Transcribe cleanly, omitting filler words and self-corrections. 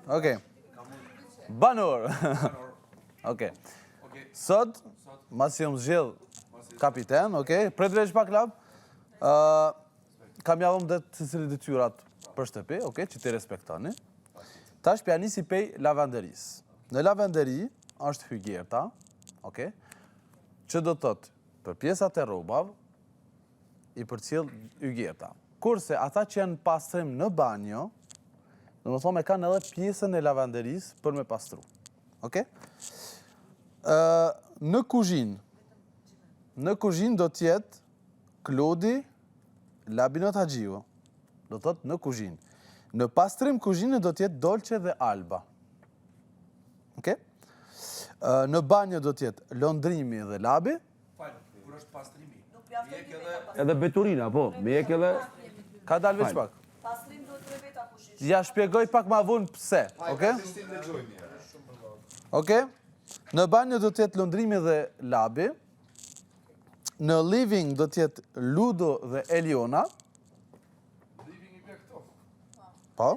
Okej. Banor. Okej. Sot, mas jam zgjedh kapiten, okej? Pretresh pak lab. Kam javëm dhe të cilë detyrat për shtëpi, okej, që ti respektoni. Tash pja nisi pej lavanderis. Në lavanderi është hygjerta, okej, që do të thotë për pjesat e rrobav i përcjell hygjerta. Kurse ata që janë pastrim në banjo, do të thonë kanë edhe pjesën e lavanderis për me pastru. Okej? Në kuzhinë do t'jetë Klodi Labinot Haxhiu. Do thotë në kuzhinë. Në pastrim kuzhinë do t'jetë Dolce dhe Alba. Okej? Në banjo do t'jetë Londrimi dhe Labi. Kur është pastrimi? Edhe Beturina, po. Mjek edhe... Ka dalë veç pak. Pastrim do të repeta kushish. Ja shpjegoj pak ma vonë pse, okej? Okej? Në banjo do t'jetë Londrimi dhe Labi. Në living do t'jetë Ludo dhe Eliona. Living i bje këto. Po?